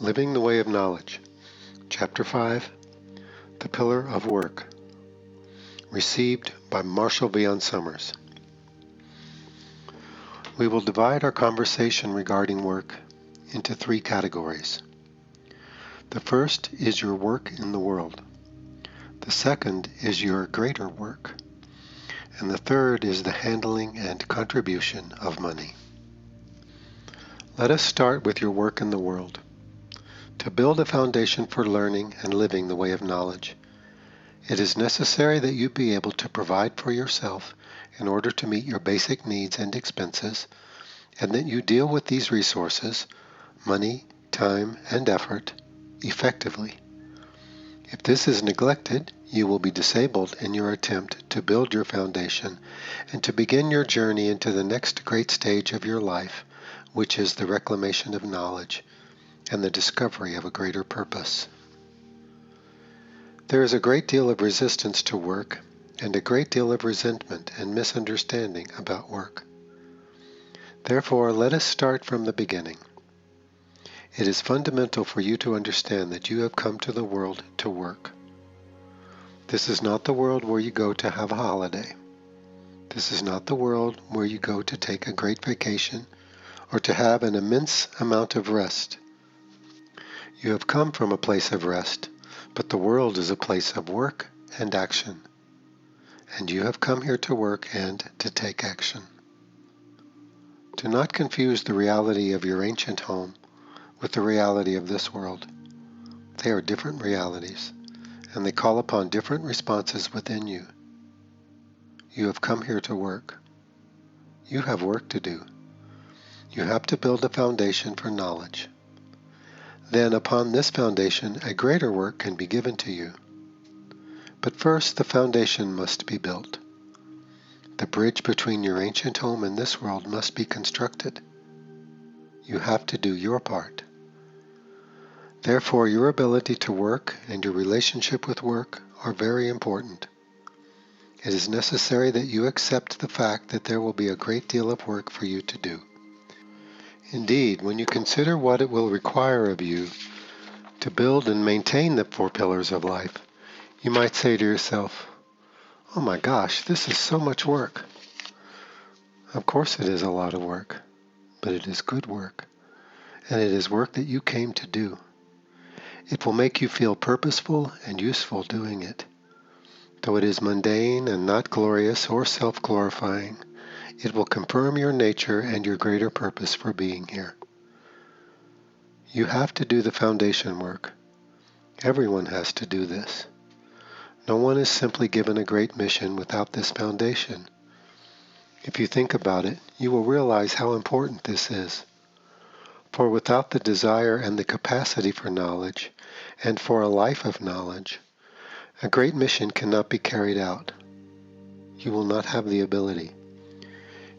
Living the Way of Knowledge, Chapter 5, The Pillar of Work, received by Marshall V. Summers. We will divide our conversation regarding work into three categories. The first is your work in the world. The second is your greater work. And the third is the handling and contribution of money. Let us start with your work in the world. To build a foundation for learning and living the way of knowledge, it is necessary that you be able to provide for yourself in order to meet your basic needs and expenses, and that you deal with these resources, money, time, and effort, effectively. If this is neglected, you will be disabled in your attempt to build your foundation and to begin your journey into the next great stage of your life, which is the reclamation of knowledge and the discovery of a greater purpose. There is a great deal of resistance to work and a great deal of resentment and misunderstanding about work. Therefore, let us start from the beginning. It is fundamental for you to understand that you have come to the world to work. This is not the world where you go to have a holiday. This is not the world where you go to take a great vacation or to have an immense amount of rest. You have come from a place of rest, but the world is a place of work and action. And you have come here to work and to take action. Do not confuse the reality of your ancient home with the reality of this world. They are different realities, and they call upon different responses within you. You have come here to work. You have work to do. You have to build a foundation for knowledge. Then upon this foundation, a greater work can be given to you. But first, the foundation must be built. The bridge between your ancient home and this world must be constructed. You have to do your part. Therefore, your ability to work and your relationship with work are very important. It is necessary that you accept the fact that there will be a great deal of work for you to do. Indeed, when you consider what it will require of you to build and maintain the four pillars of life, you might say to yourself, "Oh my gosh, this is so much work." Of course it is a lot of work, but it is good work, and it is work that you came to do. It will make you feel purposeful and useful doing it. Though it is mundane and not glorious or self-glorifying, it will confirm your nature and your greater purpose for being here. You have to do the foundation work. Everyone has to do this. No one is simply given a great mission without this foundation. If you think about it, you will realize how important this is. For without the desire and the capacity for knowledge, and for a life of knowledge, a great mission cannot be carried out. You will not have the ability.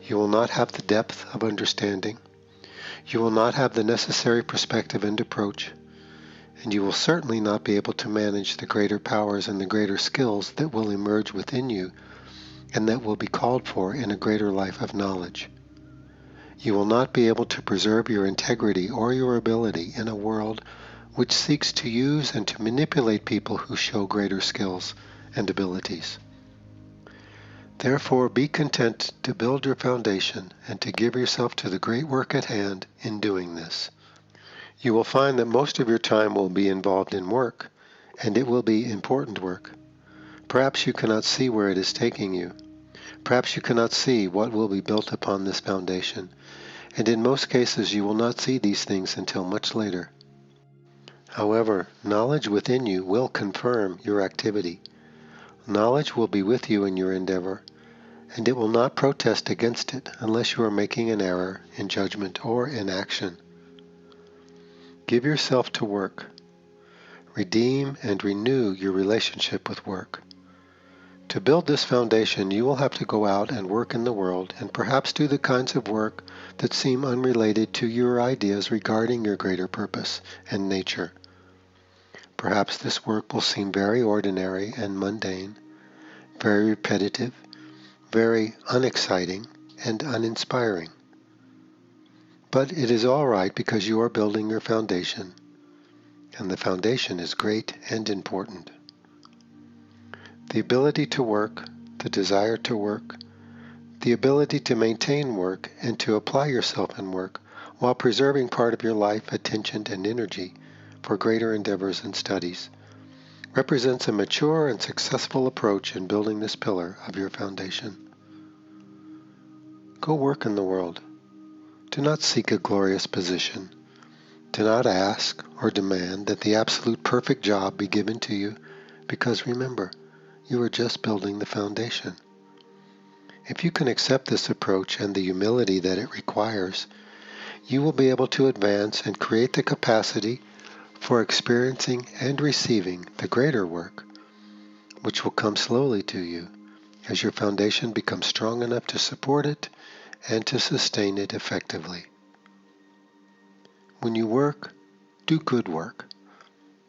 You will not have the depth of understanding. You will not have the necessary perspective and approach, and you will certainly not be able to manage the greater powers and the greater skills that will emerge within you and that will be called for in a greater life of knowledge. You will not be able to preserve your integrity or your ability in a world which seeks to use and to manipulate people who show greater skills and abilities. Therefore, be content to build your foundation and to give yourself to the great work at hand in doing this. You will find that most of your time will be involved in work, and it will be important work. Perhaps you cannot see where it is taking you. Perhaps you cannot see what will be built upon this foundation, and in most cases you will not see these things until much later. However, knowledge within you will confirm your activity. Knowledge will be with you in your endeavor, and it will not protest against it unless you are making an error in judgment or in action. Give yourself to work. Redeem and renew your relationship with work. To build this foundation, you will have to go out and work in the world and perhaps do the kinds of work that seem unrelated to your ideas regarding your greater purpose and nature. Perhaps this work will seem very ordinary and mundane, very repetitive, very unexciting and uninspiring. But it is all right because you are building your foundation. and the foundation is great and important. The ability to work, the desire to work, the ability to maintain work and to apply yourself in work while preserving part of your life, attention, and energy for greater endeavors and studies represents a mature and successful approach in building this pillar of your foundation. Go work in the world. Do not seek a glorious position. Do not ask or demand that the absolute perfect job be given to you, because remember, you are just building the foundation. If you can accept this approach and the humility that it requires, you will be able to advance and create the capacity for experiencing and receiving the greater work, which will come slowly to you as your foundation becomes strong enough to support it and to sustain it effectively. When you work, do good work.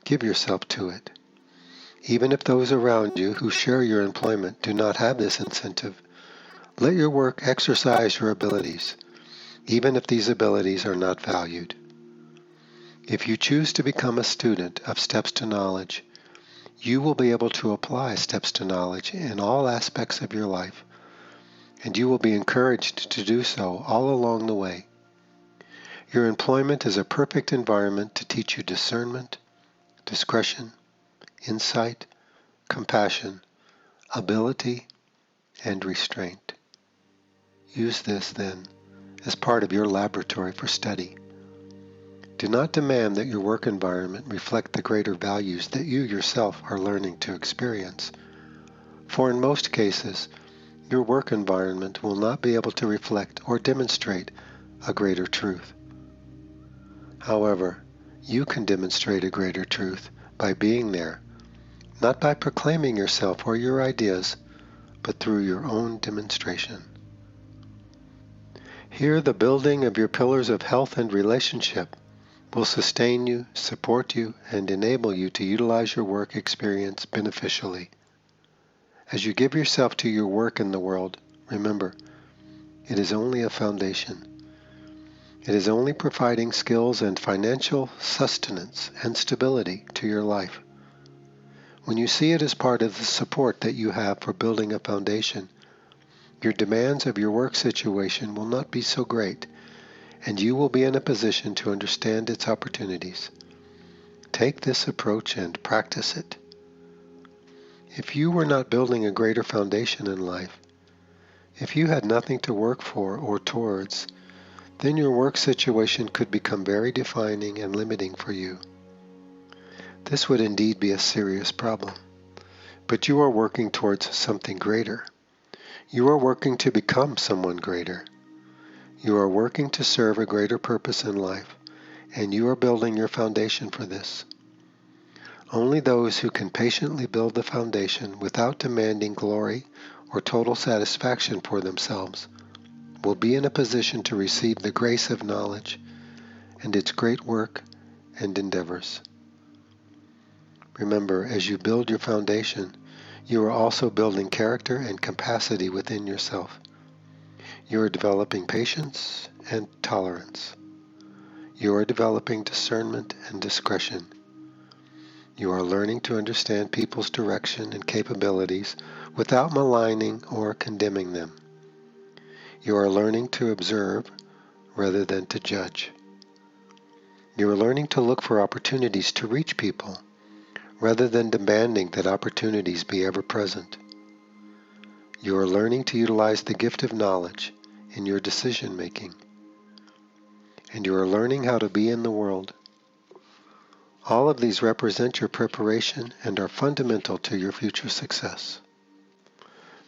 Give yourself to it. Even if those around you who share your employment do not have this incentive, let your work exercise your abilities, even if these abilities are not valued. If you choose to become a student of Steps to Knowledge, you will be able to apply Steps to Knowledge in all aspects of your life, and you will be encouraged to do so all along the way. Your employment is a perfect environment to teach you discernment, discretion, insight, compassion, ability, and restraint. Use this, then, as part of your laboratory for study. Do not demand that your work environment reflect the greater values that you yourself are learning to experience, for in most cases, your work environment will not be able to reflect or demonstrate a greater truth. However, you can demonstrate a greater truth by being there, not by proclaiming yourself or your ideas, but through your own demonstration. Here, the building of your pillars of health and relationship will sustain you, support you, and enable you to utilize your work experience beneficially. As you give yourself to your work in the world, remember, it is only a foundation. It is only providing skills and financial sustenance and stability to your life. When you see it as part of the support that you have for building a foundation, your demands of your work situation will not be so great, and you will be in a position to understand its opportunities. Take this approach and practice it. If you were not building a greater foundation in life, if you had nothing to work for or towards, then your work situation could become very defining and limiting for you. This would indeed be a serious problem. But you are working towards something greater. You are working to become someone greater. You are working to serve a greater purpose in life, and you are building your foundation for this. Only those who can patiently build the foundation without demanding glory or total satisfaction for themselves will be in a position to receive the grace of knowledge and its great work and endeavors. Remember, as you build your foundation, you are also building character and capacity within yourself. You are developing patience and tolerance. You are developing discernment and discretion. You are learning to understand people's direction and capabilities without maligning or condemning them. You are learning to observe rather than to judge. You are learning to look for opportunities to reach people rather than demanding that opportunities be ever present. You are learning to utilize the gift of knowledge in your decision making. And you are learning how to be in the world. All of these represent your preparation and are fundamental to your future success.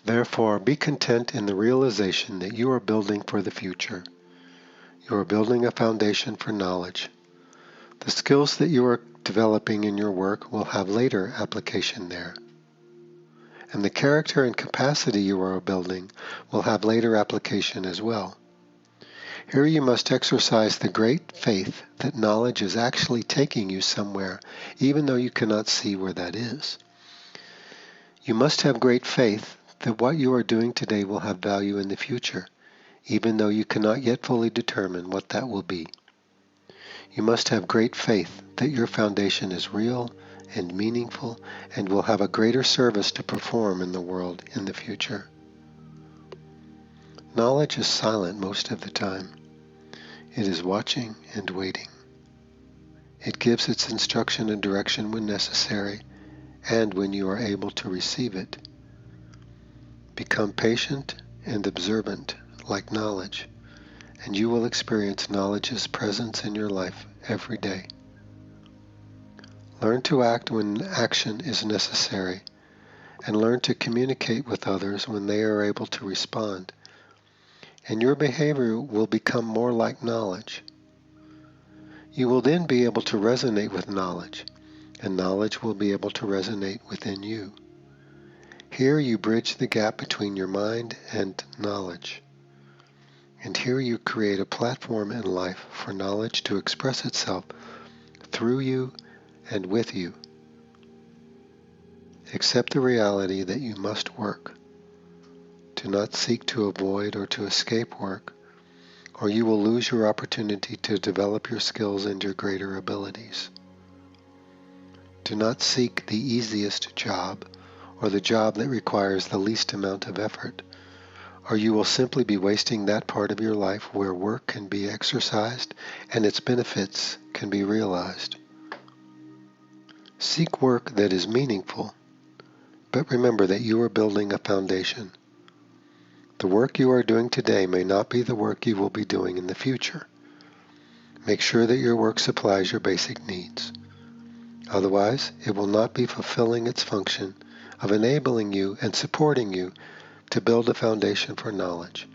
Therefore, be content in the realization that you are building for the future. You are building a foundation for knowledge. The skills that you are developing in your work will have later application there. And the character and capacity you are building will have later application as well. Here you must exercise the great faith that knowledge is actually taking you somewhere, even though you cannot see where that is. You must have great faith that what you are doing today will have value in the future, even though you cannot yet fully determine what that will be. You must have great faith that your foundation is real and meaningful and will have a greater service to perform in the world in the future. Knowledge is silent most of the time. It is watching and waiting. It gives its instruction and direction when necessary and when you are able to receive it. Become patient and observant like knowledge, and you will experience knowledge's presence in your life every day. Learn to act when action is necessary, and learn to communicate with others when they are able to respond, and your behavior will become more like knowledge. You will then be able to resonate with knowledge, and knowledge will be able to resonate within you. Here you bridge the gap between your mind and knowledge. And here you create a platform in life for knowledge to express itself through you and with you. Accept the reality that you must work. Do not seek to avoid or to escape work, or you will lose your opportunity to develop your skills and your greater abilities. Do not seek the easiest job, or the job that requires the least amount of effort, or you will simply be wasting that part of your life where work can be exercised and its benefits can be realized. Seek work that is meaningful, but remember that you are building a foundation. The work you are doing today may not be the work you will be doing in the future. Make sure that your work supplies your basic needs. Otherwise, it will not be fulfilling its function of enabling you and supporting you to build a foundation for knowledge.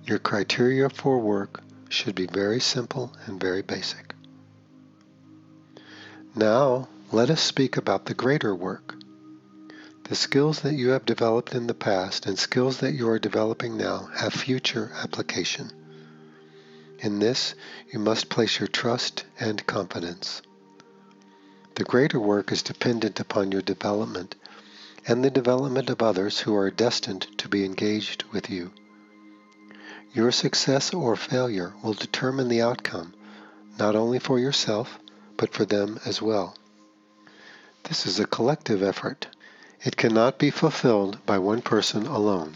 Your criteria for work should be very simple and very basic. Now, let us speak about the greater work. The skills that you have developed in the past and skills that you are developing now have future application. In this, you must place your trust and confidence. The greater work is dependent upon your development and the development of others who are destined to be engaged with you. Your success or failure will determine the outcome, not only for yourself, but for them as well. This is a collective effort. It cannot be fulfilled by one person alone.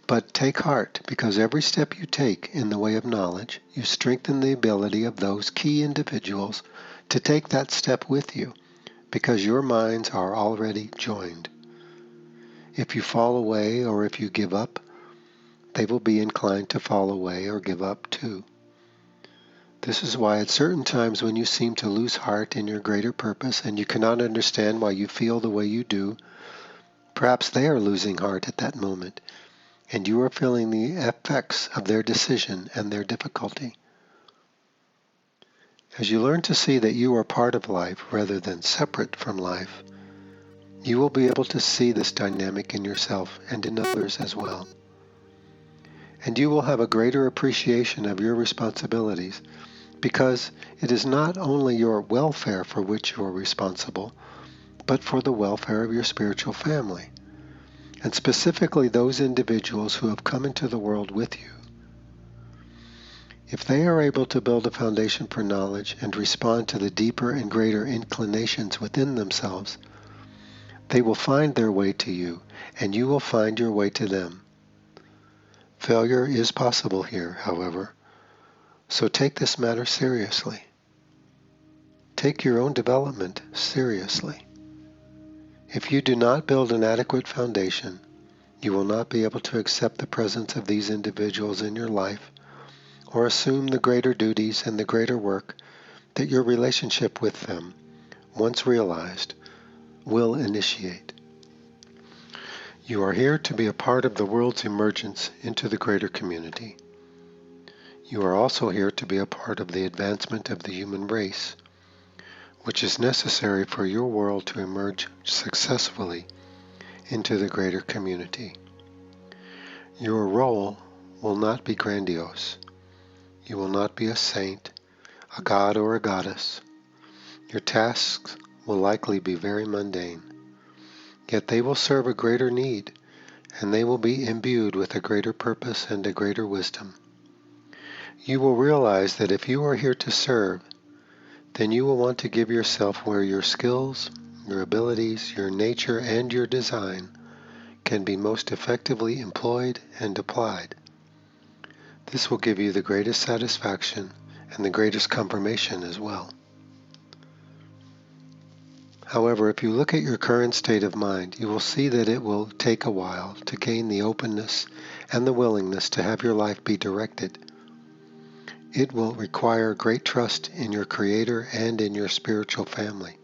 But take heart, because every step you take in the way of knowledge, you strengthen the ability of those key individuals to take that step with you, because your minds are already joined. If you fall away or if you give up, they will be inclined to fall away or give up too. This is why at certain times when you seem to lose heart in your greater purpose and you cannot understand why you feel the way you do, perhaps they are losing heart at that moment, and you are feeling the effects of their decision and their difficulty. As you learn to see that you are part of life rather than separate from life, you will be able to see this dynamic in yourself and in others as well. And you will have a greater appreciation of your responsibilities, because it is not only your welfare for which you are responsible, but for the welfare of your spiritual family, and specifically those individuals who have come into the world with you. If they are able to build a foundation for knowledge and respond to the deeper and greater inclinations within themselves, they will find their way to you, and you will find your way to them. Failure is possible here, however, so take this matter seriously. Take your own development seriously. If you do not build an adequate foundation, you will not be able to accept the presence of these individuals in your life or assume the greater duties and the greater work that your relationship with them, once realized, will initiate. You are here to be a part of the world's emergence into the greater community. You are also here to be a part of the advancement of the human race, which is necessary for your world to emerge successfully into the greater community. Your role will not be grandiose. You will not be a saint, a god or a goddess. Your tasks will likely be very mundane, yet they will serve a greater need, and they will be imbued with a greater purpose and a greater wisdom. You will realize that if you are here to serve, then you will want to give yourself where your skills, your abilities, your nature, and your design can be most effectively employed and applied. This will give you the greatest satisfaction and the greatest confirmation as well. However, if you look at your current state of mind, you will see that it will take a while to gain the openness and the willingness to have your life be directed. It will require great trust in your Creator and in your spiritual family.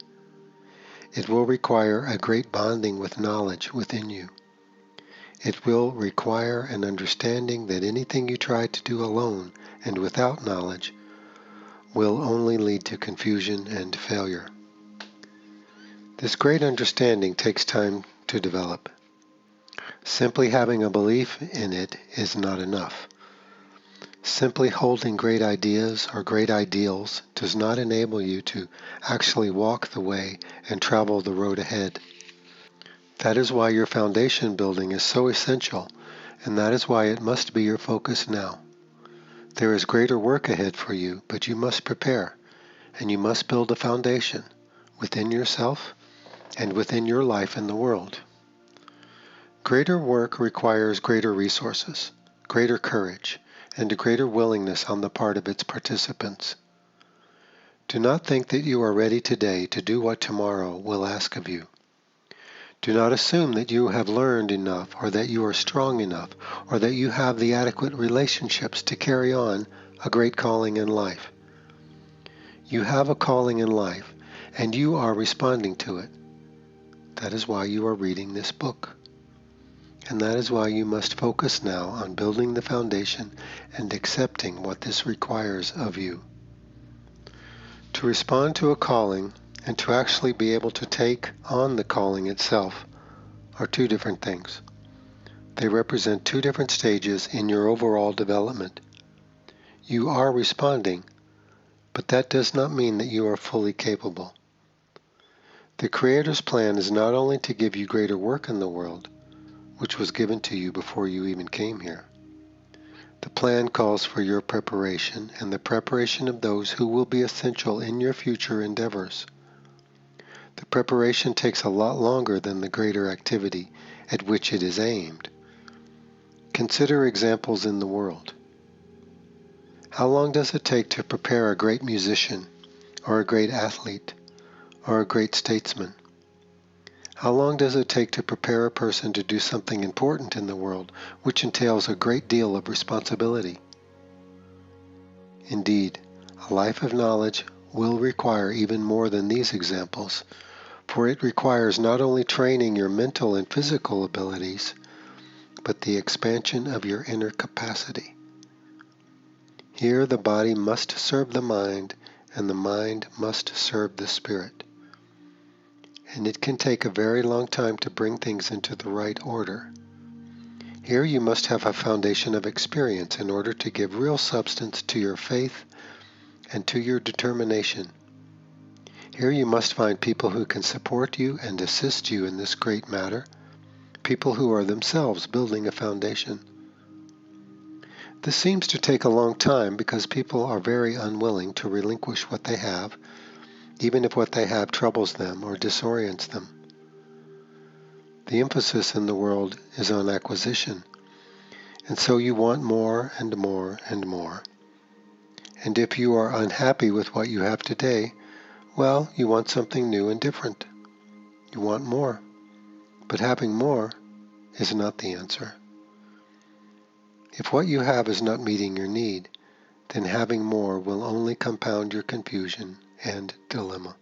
It will require a great bonding with knowledge within you. It will require an understanding that anything you try to do alone and without knowledge will only lead to confusion and failure. This great understanding takes time to develop. Simply having a belief in it is not enough. Simply holding great ideas or great ideals does not enable you to actually walk the way and travel the road ahead. That is why your foundation building is so essential, and that is why it must be your focus now. There is greater work ahead for you, but you must prepare, and you must build a foundation within yourself and within your life in the world. Greater work requires greater resources, greater courage, and a greater willingness on the part of its participants. Do not think that you are ready today to do what tomorrow will ask of you. Do not assume that you have learned enough, or that you are strong enough, or that you have the adequate relationships to carry on a great calling in life. You have a calling in life, and you are responding to it. That is why you are reading this book. And that is why you must focus now on building the foundation and accepting what this requires of you. To respond to a calling and to actually be able to take on the calling itself are two different things. They represent two different stages in your overall development. You are responding, but that does not mean that you are fully capable. The Creator's plan is not only to give you greater work in the world, which was given to you before you even came here. The plan calls for your preparation and the preparation of those who will be essential in your future endeavors. The preparation takes a lot longer than the greater activity at which it is aimed. Consider examples in the world. How long does it take to prepare a great musician, or a great athlete, or a great statesman? How long does it take to prepare a person to do something important in the world, which entails a great deal of responsibility? Indeed, a life of knowledge will require even more than these examples, for it requires not only training your mental and physical abilities, but the expansion of your inner capacity. Here the body must serve the mind, and the mind must serve the spirit. And it can take a very long time to bring things into the right order. Here you must have a foundation of experience in order to give real substance to your faith and to your determination. Here you must find people who can support you and assist you in this great matter, people who are themselves building a foundation. This seems to take a long time because people are very unwilling to relinquish what they have, even if what they have troubles them or disorients them. The emphasis in the world is on acquisition, and so you want more and more and more. And if you are unhappy with what you have today, well, you want something new and different. You want more. But having more is not the answer. If what you have is not meeting your need, then having more will only compound your confusion and dilemma.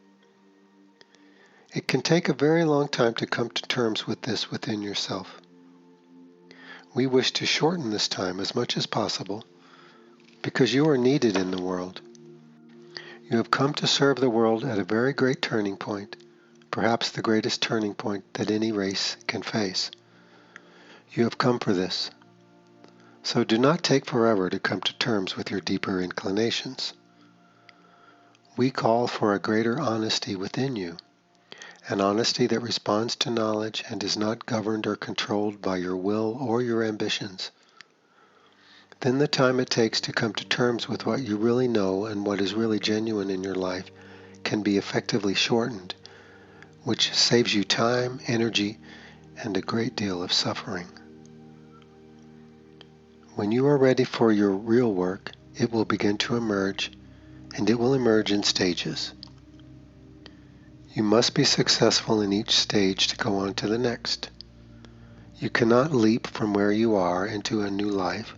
It can take a very long time to come to terms with this within yourself. We wish to shorten this time as much as possible because you are needed in the world. You have come to serve the world at a very great turning point, perhaps the greatest turning point that any race can face. You have come for this. So do not take forever to come to terms with your deeper inclinations. We call for a greater honesty within you, an honesty that responds to knowledge and is not governed or controlled by your will or your ambitions. then the time it takes to come to terms with what you really know and what is really genuine in your life can be effectively shortened, which saves you time, energy, and a great deal of suffering. When you are ready for your real work, it will begin to emerge, and it will emerge in stages. You must be successful in each stage to go on to the next. You cannot leap from where you are into a new life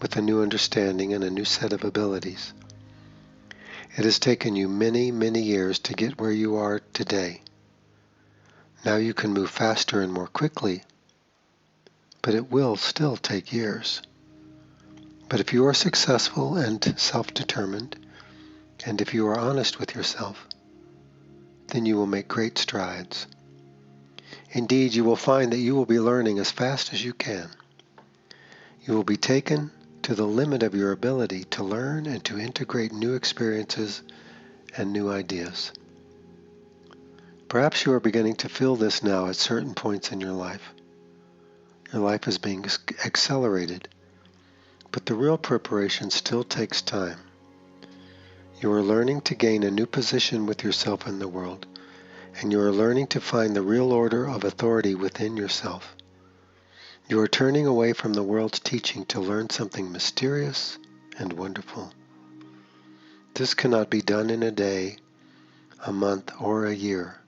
with a new understanding and a new set of abilities. It has taken you many, many years to get where you are today. Now you can move faster and more quickly, but it will still take years. But if you are successful and self-determined, and if you are honest with yourself, then you will make great strides. Indeed, you will find that you will be learning as fast as you can. You will be taken to the limit of your ability to learn and to integrate new experiences and new ideas. Perhaps you are beginning to feel this now at certain points in your life. Your life is being accelerated, but the real preparation still takes time. You are learning to gain a new position with yourself in the world, and you are learning to find the real order of authority within yourself. You are turning away from the world's teaching to learn something mysterious and wonderful. This cannot be done in a day, a month, or a year.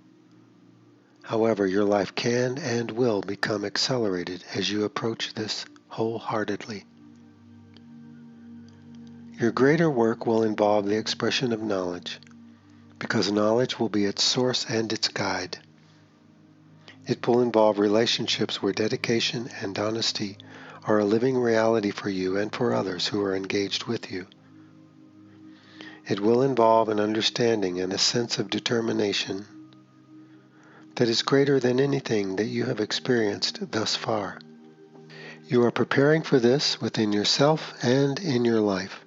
However, your life can and will become accelerated as you approach this wholeheartedly. Your greater work will involve the expression of knowledge, because knowledge will be its source and its guide. It will involve relationships where dedication and honesty are a living reality for you and for others who are engaged with you. It will involve an understanding and a sense of determination that is greater than anything that you have experienced thus far. You are preparing for this within yourself and in your life.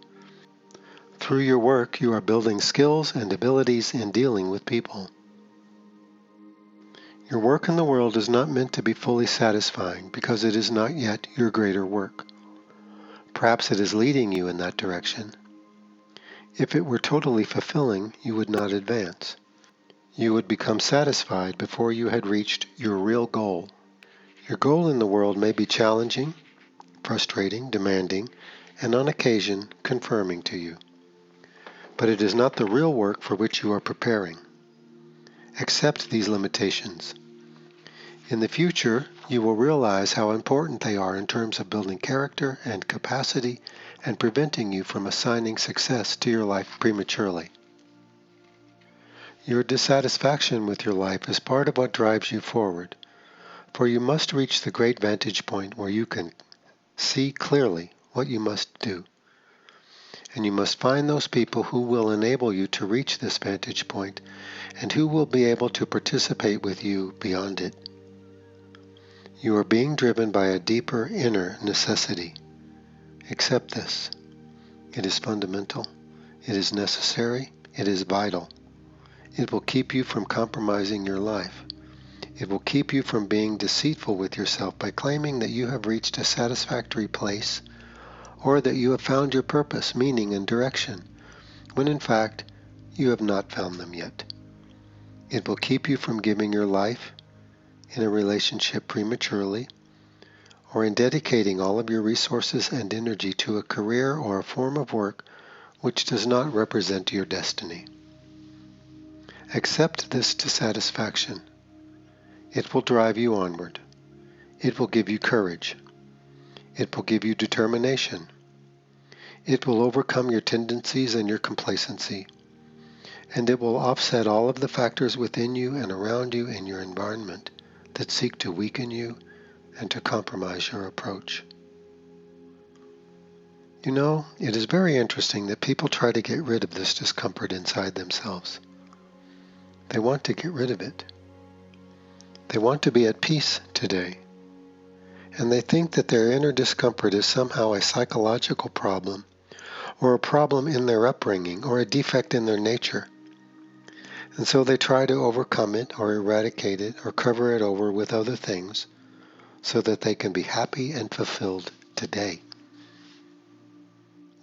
Through your work, you are building skills and abilities in dealing with people. Your work in the world is not meant to be fully satisfying because it is not yet your greater work. Perhaps it is leading you in that direction. If it were totally fulfilling, you would not advance. You would become satisfied before you had reached your real goal. Your goal in the world may be challenging, frustrating, demanding, and on occasion confirming to you. But it is not the real work for which you are preparing. Accept these limitations. In the future, you will realize how important they are in terms of building character and capacity and preventing you from assigning success to your life prematurely. Your dissatisfaction with your life is part of what drives you forward, for you must reach the great vantage point where you can see clearly what you must do. And you must find those people who will enable you to reach this vantage point and who will be able to participate with you beyond it. You are being driven by a deeper inner necessity. Accept this. It is fundamental. It is necessary. It is vital. It will keep you from compromising your life. It will keep you from being deceitful with yourself by claiming that you have reached a satisfactory place or that you have found your purpose, meaning, and direction, when in fact you have not found them yet. It will keep you from giving your life in a relationship prematurely, or in dedicating all of your resources and energy to a career or a form of work which does not represent your destiny. Accept this dissatisfaction. It will drive you onward. It will give you courage. It will give you determination. It will overcome your tendencies and your complacency. And it will offset all of the factors within you and around you in your environment that seek to weaken you and to compromise your approach. You know, it is very interesting that people try to get rid of this discomfort inside themselves. They want to get rid of it. They want to be at peace today. And they think that their inner discomfort is somehow a psychological problem, or a problem in their upbringing, or a defect in their nature. And so they try to overcome it, or eradicate it, or cover it over with other things, so that they can be happy and fulfilled today.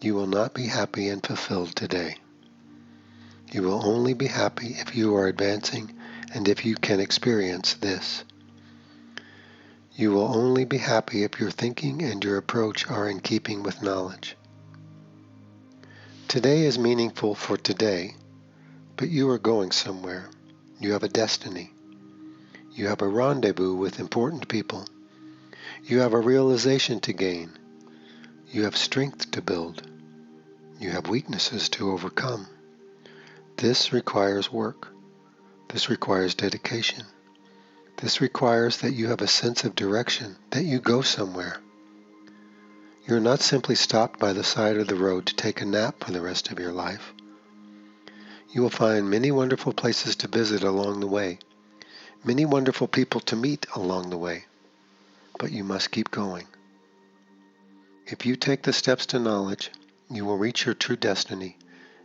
you will not be happy and fulfilled today. You will only be happy if you are advancing and if you can experience this. You will only be happy if your thinking and your approach are in keeping with knowledge. Today is meaningful for today, but you are going somewhere. You have a destiny. You have a rendezvous with important people. You have a realization to gain. You have strength to build. You have weaknesses to overcome. This requires work. This requires dedication. This requires that you have a sense of direction, that you go somewhere. You're not simply stopped by the side of the road to take a nap for the rest of your life. You will find many wonderful places to visit along the way, many wonderful people to meet along the way, but you must keep going. If you take the steps to knowledge, you will reach your true destiny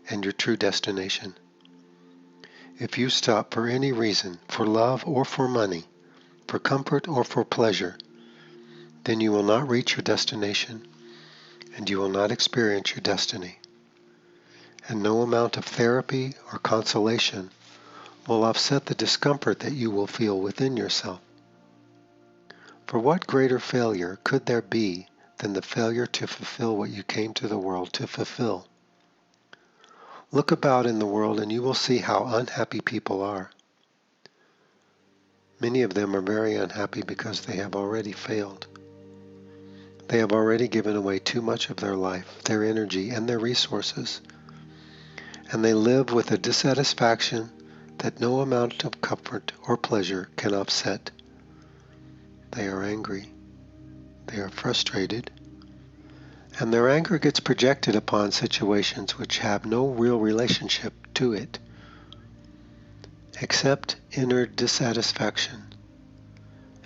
and your true destination. If you stop for any reason, for love or for money, for comfort or for pleasure, then you will not reach your destination and you will not experience your destiny. And no amount of therapy or consolation will offset the discomfort that you will feel within yourself. For what greater failure could there be than the failure to fulfill what you came to the world to fulfill? Look about in the world and you will see how unhappy people are. Many of them are very unhappy because they have already failed. They have already given away too much of their life, their energy, and their resources. And they live with a dissatisfaction that no amount of comfort or pleasure can offset. They are angry. They are frustrated. And their anger gets projected upon situations which have no real relationship to it. Accept inner dissatisfaction.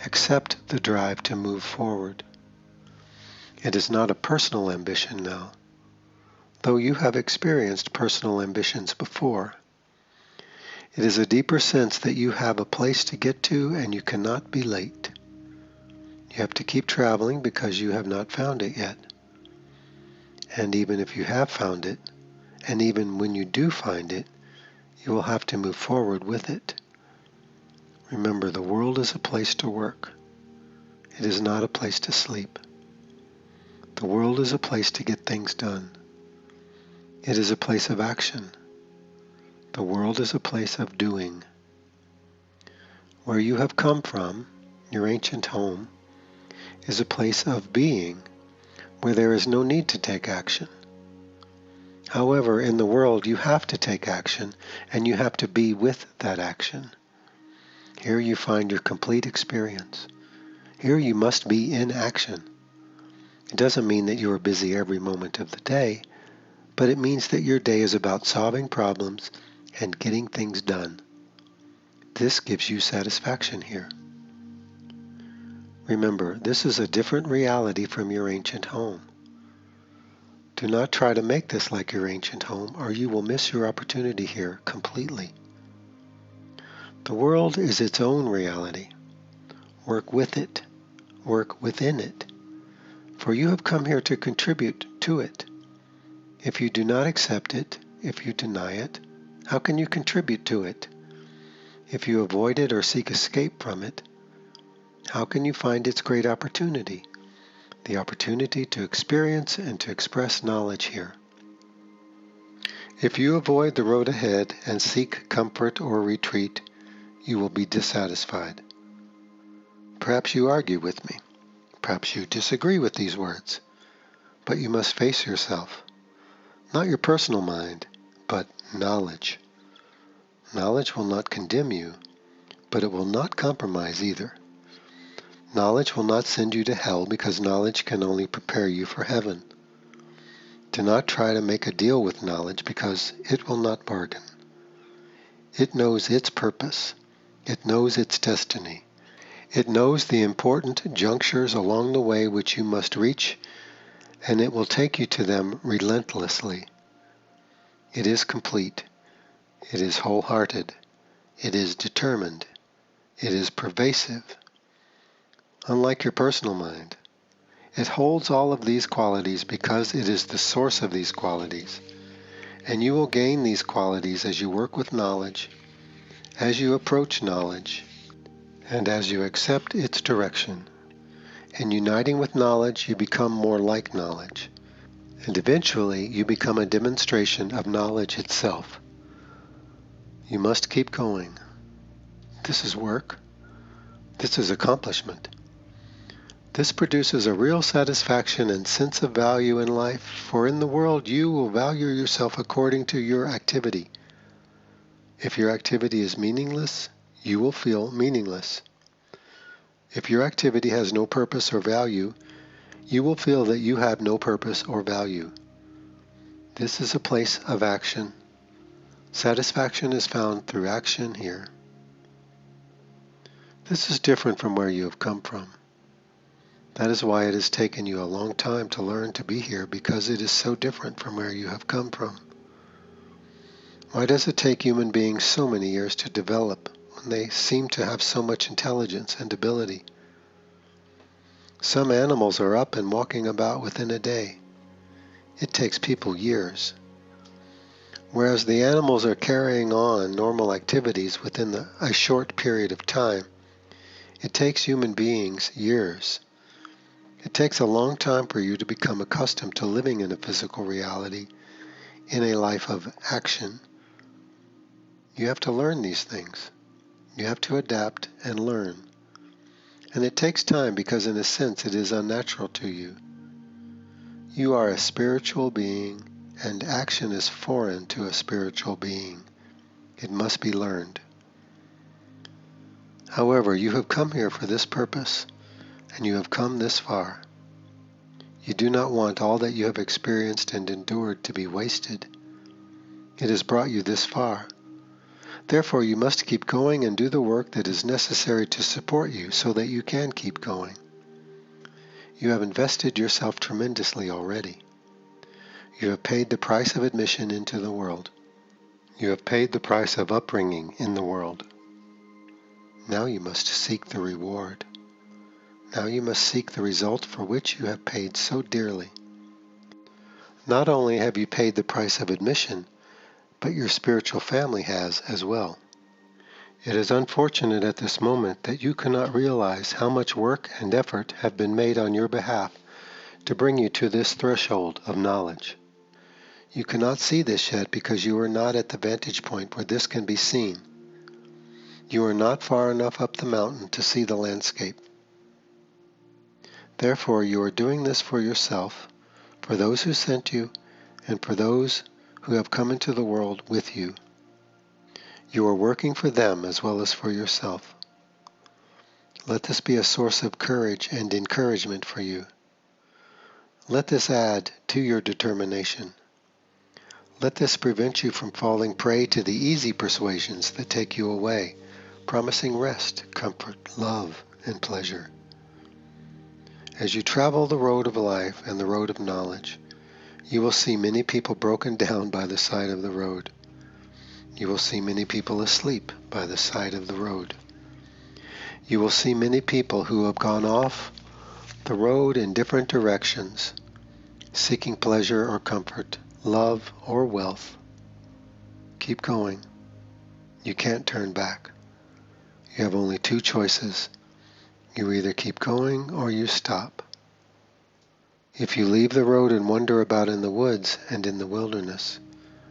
Accept the drive to move forward. It is not a personal ambition now, though you have experienced personal ambitions before. It is a deeper sense that you have a place to get to and you cannot be late. You have to keep traveling because you have not found it yet. And even if you have found it, and even when you do find it, you will have to move forward with it. Remember, the world is a place to work. It is not a place to sleep. The world is a place to get things done. It is a place of action. The world is a place of doing. Where you have come from, your ancient home, is a place of being, where there is no need to take action. However, in the world you have to take action, and you have to be with that action. Here you find your complete experience. Here you must be in action. It doesn't mean that you are busy every moment of the day, but it means that your day is about solving problems and getting things done. This gives you satisfaction here. Remember, this is a different reality from your ancient home. Do not try to make this like your ancient home, or you will miss your opportunity here completely. The world is its own reality. Work with it. Work within it. For you have come here to contribute to it. If you do not accept it, if you deny it, how can you contribute to it? If you avoid it or seek escape from it, how can you find its great opportunity? The opportunity to experience and to express knowledge here. If you avoid the road ahead and seek comfort or retreat, you will be dissatisfied. Perhaps you argue with me. Perhaps you disagree with these words. But you must face yourself. Not your personal mind, but knowledge. Knowledge will not condemn you, but it will not compromise either. Knowledge will not send you to hell because knowledge can only prepare you for heaven. Do not try to make a deal with knowledge because it will not bargain. It knows its purpose. It knows its destiny. It knows the important junctures along the way which you must reach, and it will take you to them relentlessly. It is complete. It is wholehearted. It is determined. It is pervasive. Unlike your personal mind, It holds all of these qualities because it is the source of these qualities. And you will gain these qualities as you work with knowledge, as you approach knowledge, and as you accept its direction. In uniting with knowledge, you become more like knowledge. And eventually, you become a demonstration of knowledge itself. You must keep going. This is work. This is accomplishment. This produces a real satisfaction and sense of value in life, for in the world you will value yourself according to your activity. If your activity is meaningless, you will feel meaningless. If your activity has no purpose or value, you will feel that you have no purpose or value. This is a place of action. Satisfaction is found through action here. This is different from where you have come from. That is why it has taken you a long time to learn to be here, because it is so different from where you have come from. Why does it take human beings so many years to develop when they seem to have so much intelligence and ability? Some animals are up and walking about within a day. It takes people years. Whereas the animals are carrying on normal activities within a short period of time, it takes human beings years. It takes a long time for you to become accustomed to living in a physical reality, in a life of action. You have to learn these things. You have to adapt and learn. And it takes time because in a sense it is unnatural to you. You are a spiritual being, and action is foreign to a spiritual being. It must be learned. However, you have come here for this purpose, and you have come this far. You do not want all that you have experienced and endured to be wasted. It has brought you this far. Therefore, you must keep going and do the work that is necessary to support you so that you can keep going. You have invested yourself tremendously already. You have paid the price of admission into the world. You have paid the price of upbringing in the world. Now you must seek the reward. Now you must seek the result for which you have paid so dearly. Not only have you paid the price of admission, but your spiritual family has as well. It is unfortunate at this moment that you cannot realize how much work and effort have been made on your behalf to bring you to this threshold of knowledge. You cannot see this yet because you are not at the vantage point where this can be seen. You are not far enough up the mountain to see the landscape. Therefore, you are doing this for yourself, for those who sent you, and for those who have come into the world with you. You are working for them as well as for yourself. Let this be a source of courage and encouragement for you. Let this add to your determination. Let this prevent you from falling prey to the easy persuasions that take you away, promising rest, comfort, love, and pleasure. As you travel the road of life and the road of knowledge, you will see many people broken down by the side of the road. You will see many people asleep by the side of the road. You will see many people who have gone off the road in different directions, seeking pleasure or comfort, love or wealth. Keep going. You can't turn back. You have only two choices. You either keep going or you stop. If you leave the road and wander about in the woods and in the wilderness,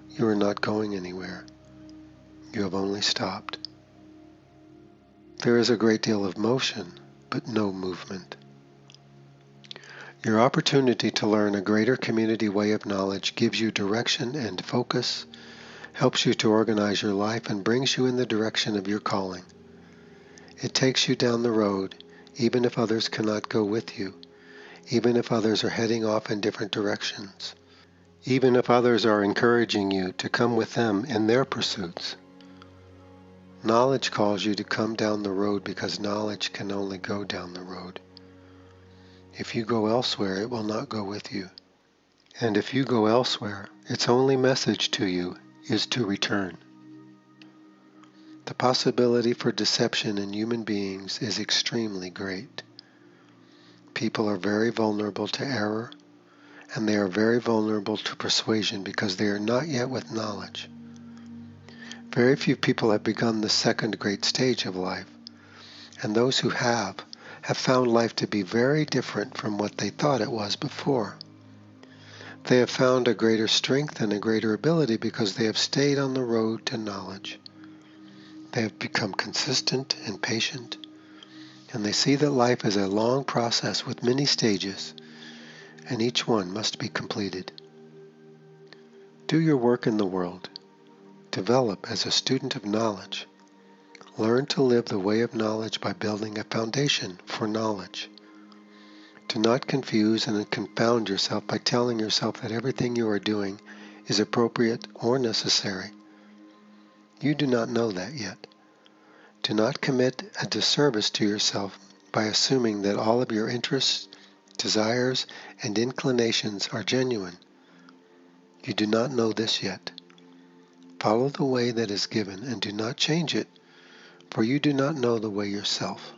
you are not going anywhere. You have only stopped. There is a great deal of motion, but no movement. Your opportunity to learn a greater community way of knowledge gives you direction and focus, helps you to organize your life, and brings you in the direction of your calling. It takes you down the road, even if others cannot go with you, even if others are heading off in different directions, even if others are encouraging you to come with them in their pursuits. Knowledge calls you to come down the road because knowledge can only go down the road. If you go elsewhere, it will not go with you. And if you go elsewhere, its only message to you is to return. The possibility for deception in human beings is extremely great. People are very vulnerable to error, and they are very vulnerable to persuasion because they are not yet with knowledge. Very few people have begun the second great stage of life, and those who have found life to be very different from what they thought it was before. They have found a greater strength and a greater ability because they have stayed on the road to knowledge. They have become consistent and patient, and they see that life is a long process with many stages, and each one must be completed. Do your work in the world. Develop as a student of knowledge. Learn to live the way of knowledge by building a foundation for knowledge. Do not confuse and confound yourself by telling yourself that everything you are doing is appropriate or necessary. You do not know that yet. Do not commit a disservice to yourself by assuming that all of your interests, desires, and inclinations are genuine. You do not know this yet. Follow the way that is given and do not change it, for you do not know the way yourself.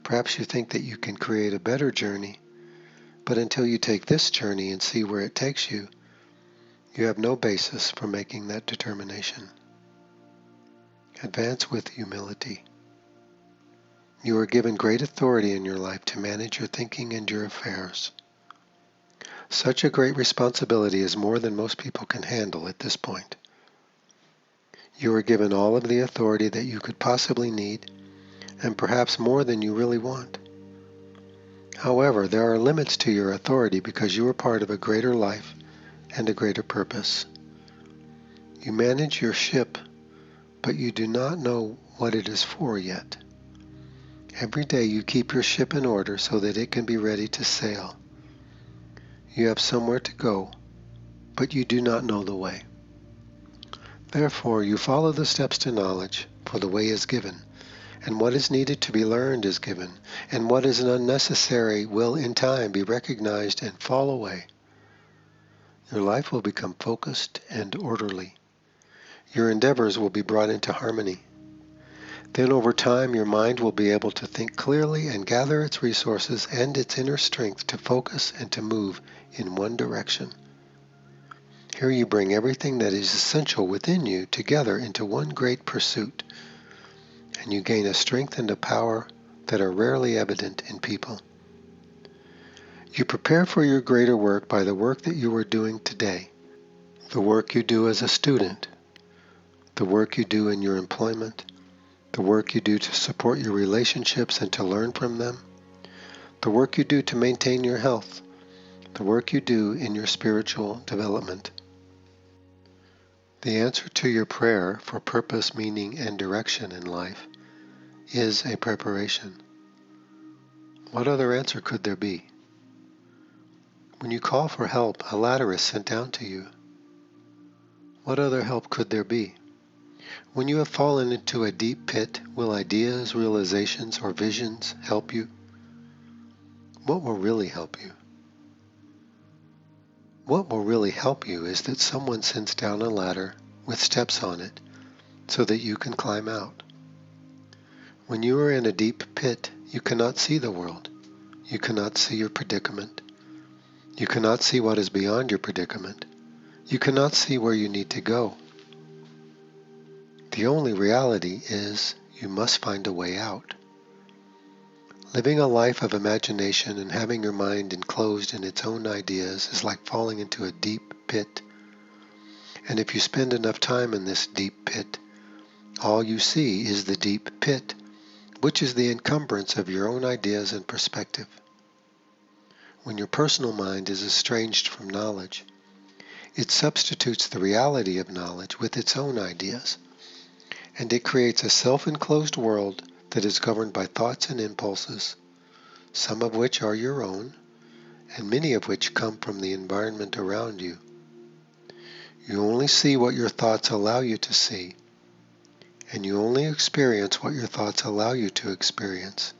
Perhaps you think that you can create a better journey, but until you take this journey and see where it takes you, you have no basis for making that determination. Advance with humility. You are given great authority in your life to manage your thinking and your affairs. Such a great responsibility is more than most people can handle at this point. You are given all of the authority that you could possibly need, and perhaps more than you really want. However, there are limits to your authority because you are part of a greater life and a greater purpose. You manage your ship, but you do not know what it is for yet. Every day you keep your ship in order so that it can be ready to sail. You have somewhere to go, but you do not know the way. Therefore, you follow the steps to knowledge, for the way is given, and what is needed to be learned is given, and what is unnecessary will in time be recognized and fall away. Your life will become focused and orderly. Your endeavors will be brought into harmony. Then over time your mind will be able to think clearly and gather its resources and its inner strength to focus and to move in one direction. Here you bring everything that is essential within you together into one great pursuit, and you gain a strength and a power that are rarely evident in people. You prepare for your greater work by the work that you are doing today, the work you do as a student, the work you do in your employment, the work you do to support your relationships and to learn from them, the work you do to maintain your health, the work you do in your spiritual development. The answer to your prayer for purpose, meaning, and direction in life is a preparation. What other answer could there be? When you call for help, a ladder is sent down to you. What other help could there be? When you have fallen into a deep pit, will ideas, realizations, or visions help you? What will really help you? What will really help you is that someone sends down a ladder with steps on it so that you can climb out. When you are in a deep pit, you cannot see the world. You cannot see your predicament. You cannot see what is beyond your predicament. You cannot see where you need to go. The only reality is you must find a way out. Living a life of imagination and having your mind enclosed in its own ideas is like falling into a deep pit. And if you spend enough time in this deep pit, all you see is the deep pit, which is the encumbrance of your own ideas and perspective. When your personal mind is estranged from knowledge, it substitutes the reality of knowledge with its own ideas, and it creates a self-enclosed world that is governed by thoughts and impulses, some of which are your own, and many of which come from the environment around you. You only see what your thoughts allow you to see, and you only experience what your thoughts allow you to experience,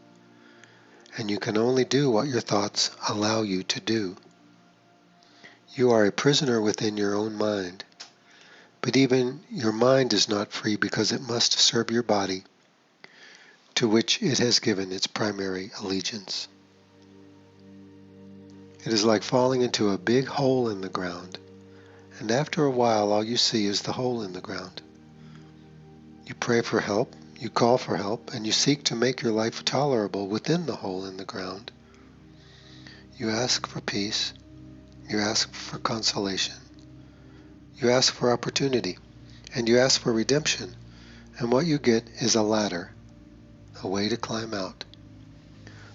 and you can only do what your thoughts allow you to do. You are a prisoner within your own mind, but even your mind is not free because it must serve your body, to which it has given its primary allegiance. It is like falling into a big hole in the ground, and after a while all you see is the hole in the ground. You pray for help, you call for help, and you seek to make your life tolerable within the hole in the ground. You ask for peace, you ask for consolation, you ask for opportunity, and you ask for redemption, and what you get is a ladder, a way to climb out.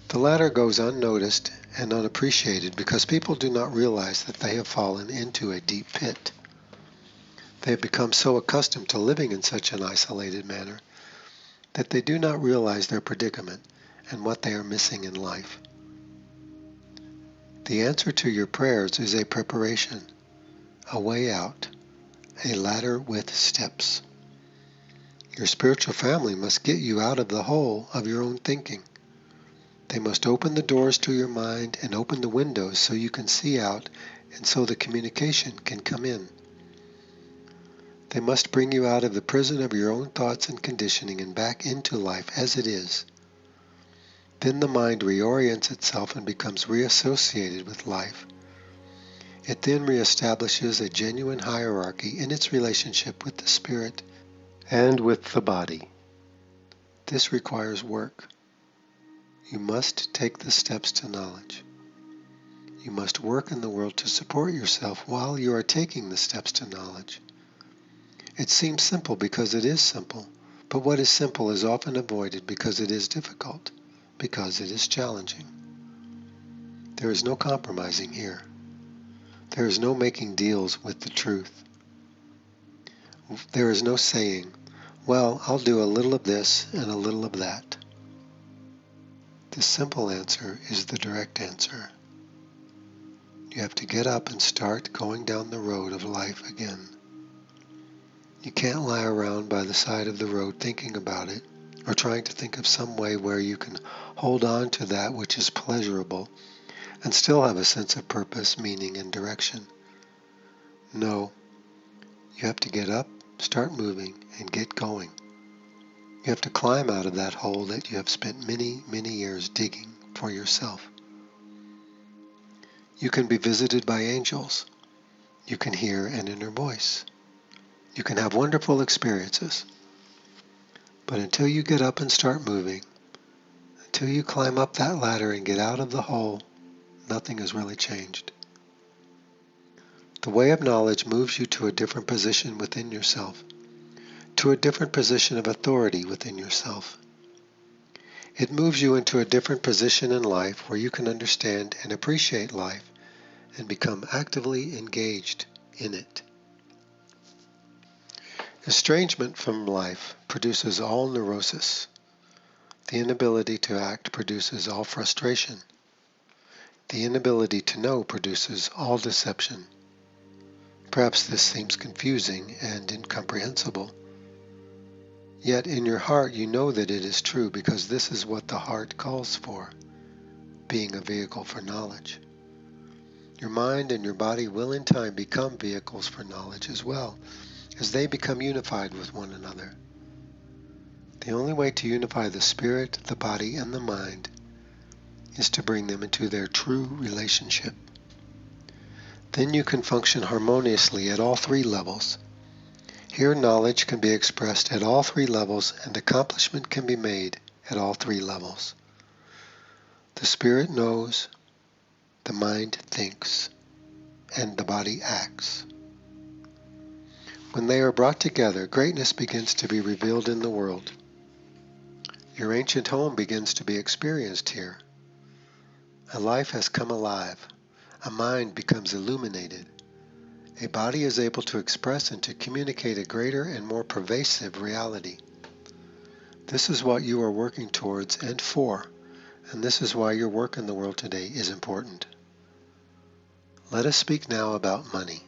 The ladder goes unnoticed and unappreciated because people do not realize that they have fallen into a deep pit. They have become so accustomed to living in such an isolated manner that they do not realize their predicament and what they are missing in life. The answer to your prayers is a preparation, a way out, a ladder with steps. Your spiritual family must get you out of the hole of your own thinking. They must open the doors to your mind and open the windows so you can see out and so the communication can come in. They must bring you out of the prison of your own thoughts and conditioning and back into life as it is. Then the mind reorients itself and becomes reassociated with life. It then reestablishes a genuine hierarchy in its relationship with the spirit and with the body. This requires work. You must take the steps to knowledge. You must work in the world to support yourself while you are taking the steps to knowledge. It seems simple because it is simple, but what is simple is often avoided because it is difficult, because it is challenging. There is no compromising here. There is no making deals with the truth. There is no saying, well, I'll do a little of this and a little of that. The simple answer is the direct answer. You have to get up and start going down the road of life again. You can't lie around by the side of the road thinking about it, or trying to think of some way where you can hold on to that which is pleasurable and still have a sense of purpose, meaning, and direction. No, you have to get up, start moving, and get going. You have to climb out of that hole that you have spent many, many years digging for yourself. You can be visited by angels. You can hear an inner voice. You can have wonderful experiences. But until you get up and start moving, until you climb up that ladder and get out of the hole, nothing has really changed. The way of knowledge moves you to a different position within yourself, to a different position of authority within yourself. It moves you into a different position in life where you can understand and appreciate life and become actively engaged in it. Estrangement from life produces all neurosis. The inability to act produces all frustration. The inability to know produces all deception. Perhaps this seems confusing and incomprehensible. Yet in your heart you know that it is true because this is what the heart calls for, being a vehicle for knowledge. Your mind and your body will in time become vehicles for knowledge as well, as they become unified with one another. The only way to unify the spirit, the body, and the mind is to bring them into their true relationship. Then you can function harmoniously at all three levels. Here knowledge can be expressed at all three levels and accomplishment can be made at all three levels. The spirit knows, the mind thinks, and the body acts. When they are brought together, greatness begins to be revealed in the world. Your ancient home begins to be experienced here. A life has come alive. A mind becomes illuminated. A body is able to express and to communicate a greater and more pervasive reality. This is what you are working towards and for, and this is why your work in the world today is important. Let us speak now about money.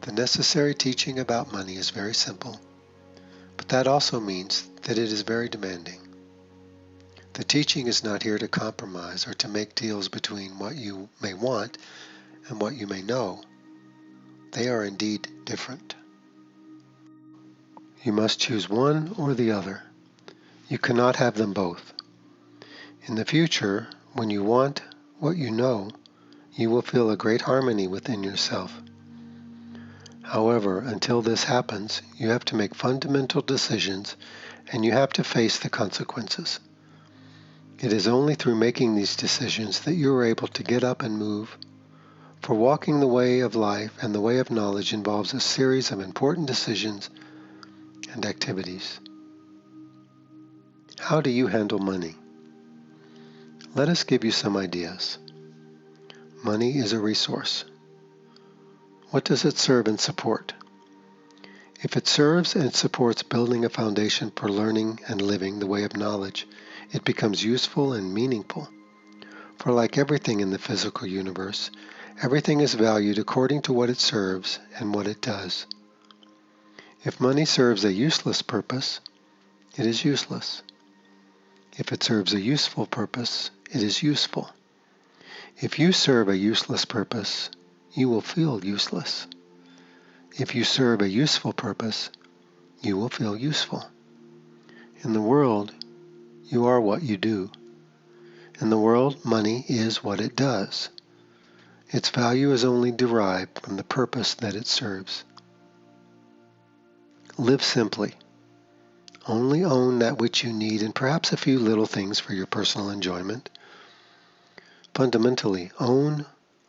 The necessary teaching about money is very simple, but that also means that it is very demanding. The teaching is not here to compromise or to make deals between what you may want and what you may know. They are indeed different. You must choose one or the other. You cannot have them both. In the future, when you want what you know, You will feel a great harmony within yourself. However, until this happens, you have to make fundamental decisions and you have to face the consequences. It is only through making these decisions that you are able to get up and move. For walking the way of life and the way of knowledge involves a series of important decisions and activities. How do you handle money? Let us give you some ideas. Money is a resource. What does it serve and support? If it serves and supports building a foundation for learning and living the way of knowledge, it becomes useful and meaningful. For like everything in the physical universe, everything is valued according to what it serves and what it does. If money serves a useless purpose, it is useless. If it serves a useful purpose, it is useful. If you serve a useless purpose, you will feel useless. If you serve a useful purpose, you will feel useful. In the world, you are what you do. In the world, money is what it does. Its value is only derived from the purpose that it serves. Live simply. Only own that which you need and perhaps a few little things for your personal enjoyment. Fundamentally, own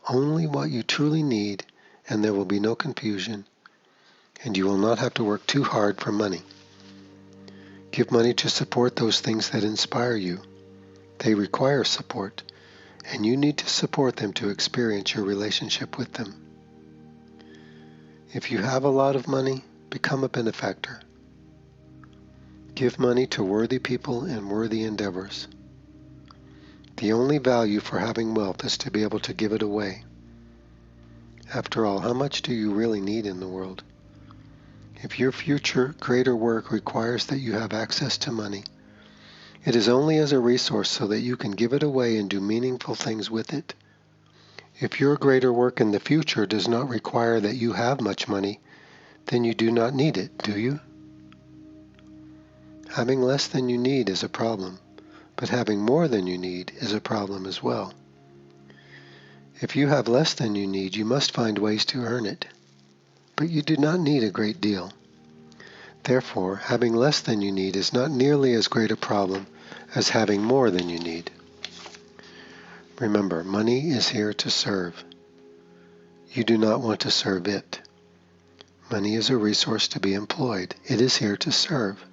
only what you truly need and there will be no confusion, and you will not have to work too hard for money. Give money to support those things that inspire you. They require support, and you need to support them to experience your relationship with them. If you have a lot of money, become a benefactor. Give money to worthy people and worthy endeavors. The only value for having wealth is to be able to give it away. After all, how much do you really need in the world? If your future greater work requires that you have access to money, it is only as a resource so that you can give it away and do meaningful things with it. If your greater work in the future does not require that you have much money, then you do not need it, do you? Having less than you need is a problem, but having more than you need is a problem as well. If you have less than you need, you must find ways to earn it, but you do not need a great deal. Therefore, having less than you need is not nearly as great a problem as having more than you need. Remember, money is here to serve. You do not want to serve it. Money is a resource to be employed. It is here to serve.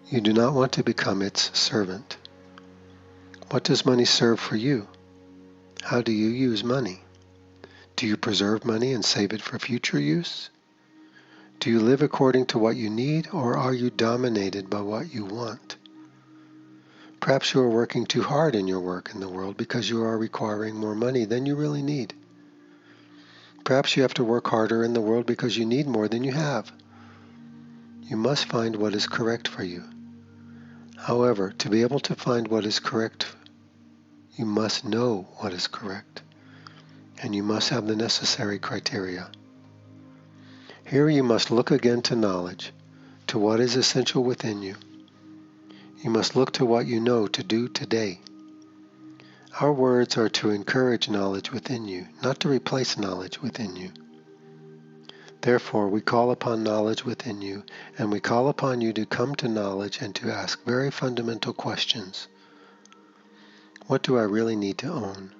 You do not want to become its servant. What does money serve for you? How do you use money? Do you preserve money and save it for future use? Do you live according to what you need, or are you dominated by what you want? Perhaps you are working too hard in your work in the world because you are requiring more money than you really need. Perhaps you have to work harder in the world because you need more than you have. You must find what is correct for you. However, to be able to find what is correct, you must know what is correct, and you must have the necessary criteria. Here you must look again to knowledge, to what is essential within you. You must look to what you know to do today. Our words are to encourage knowledge within you, not to replace knowledge within you. Therefore, we call upon knowledge within you, and we call upon you to come to knowledge and to ask very fundamental questions. What do I really need to own?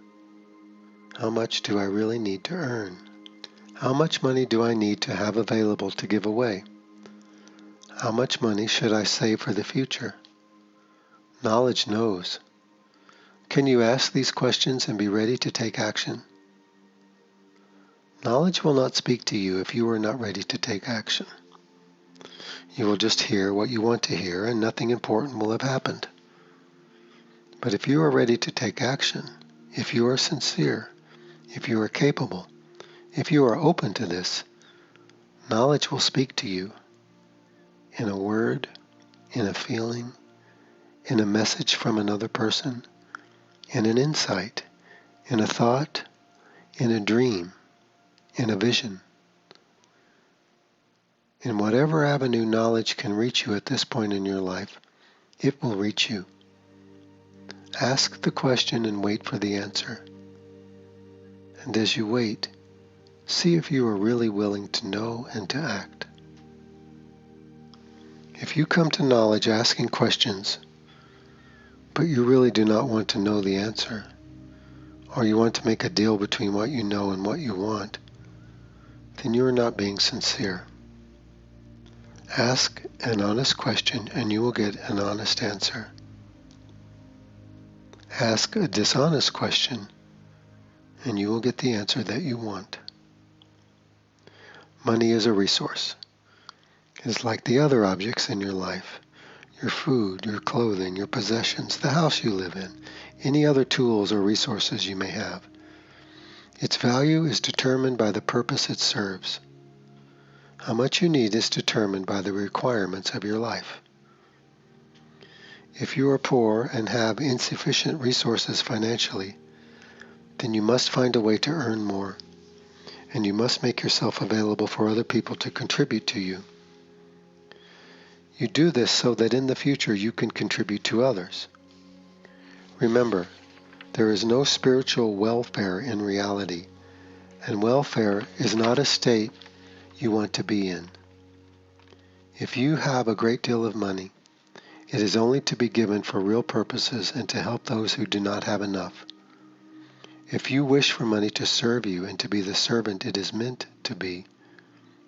How much do I really need to earn? How much money do I need to have available to give away? How much money should I save for the future? Knowledge knows. Can you ask these questions and be ready to take action? Knowledge will not speak to you if you are not ready to take action. You will just hear what you want to hear and nothing important will have happened. But if you are ready to take action, if you are sincere, if you are capable, if you are open to this, knowledge will speak to you in a word, in a feeling, in a message from another person, in an insight, in a thought, in a dream, in a vision. In whatever avenue knowledge can reach you at this point in your life, it will reach you. Ask the question and wait for the answer. And as you wait, see if you are really willing to know and to act. If you come to knowledge asking questions, but you really do not want to know the answer, or you want to make a deal between what you know and what you want, then you are not being sincere. Ask an honest question and you will get an honest answer. Ask a dishonest question and you will get the answer that you want. Money is a resource. It is like the other objects in your life, your food, your clothing, your possessions, the house you live in, any other tools or resources you may have. Its value is determined by the purpose it serves. How much you need is determined by the requirements of your life. If you are poor and have insufficient resources financially, then you must find a way to earn more, and you must make yourself available for other people to contribute to you. You do this so that in the future you can contribute to others. Remember, there is no spiritual welfare in reality, and welfare is not a state you want to be in. If you have a great deal of money, it is only to be given for real purposes and to help those who do not have enough. If you wish for money to serve you and to be the servant it is meant to be,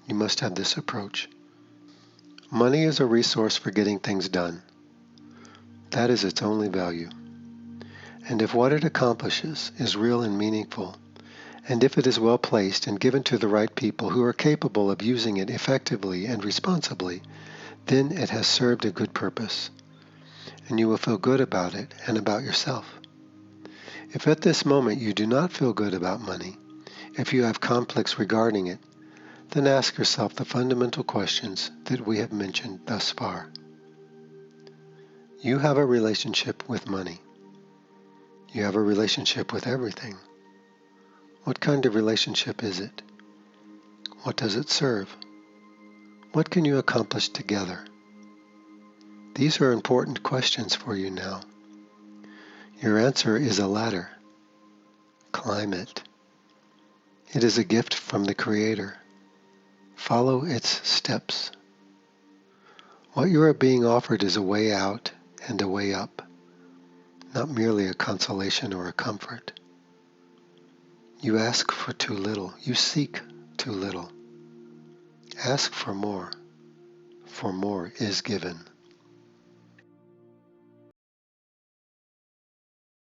you must have this approach. Money is a resource for getting things done. That is its only value. And if what it accomplishes is real and meaningful, and if it is well placed and given to the right people who are capable of using it effectively and responsibly, then it has served a good purpose, and you will feel good about it and about yourself. If at this moment you do not feel good about money, if you have conflicts regarding it, then ask yourself the fundamental questions that we have mentioned thus far. You have a relationship with money. You have a relationship with everything. What kind of relationship is it? What does it serve? What can you accomplish together? These are important questions for you now. Your answer is a ladder. Climb it. It is a gift from the Creator. Follow its steps. What you are being offered is a way out and a way up, not merely a consolation or a comfort. You ask for too little. You seek too little. Ask for more is given.